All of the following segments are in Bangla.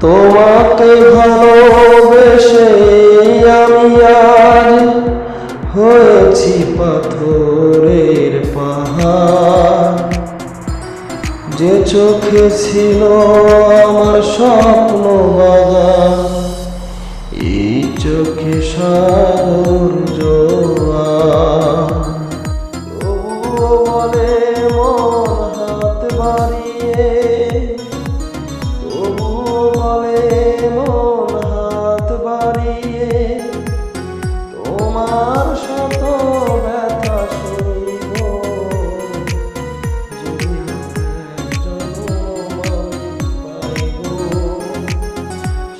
তোমাকে ভালোবেসে আমি আজ হয়েছি পাথরের পাহাড়। যে চোখে ছিল আমার স্বপ্ন বাগান, এই চোখে সাগর জোয়ার। তবুও বলে মন হাত বাড়িয়ে, তবুও বলে মন হাত বাড়িয়ে, তোমার শত ব্যথা সইব যদি জন্ম পাইব,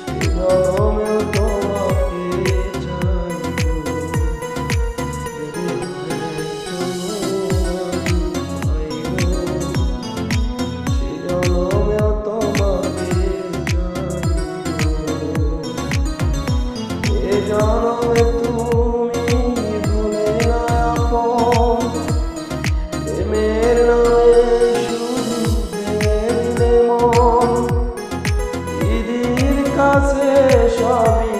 সে জন্মেও তোমাকে চাইব। যদি জন্ম পাইব, সে জন্মেও তোমাকে চাইব। এ জন্মে তুমি ভুলে না আপন, প্রেমের নামে শুধু ভেঙে দিলে মন। দিদির কাছে সবই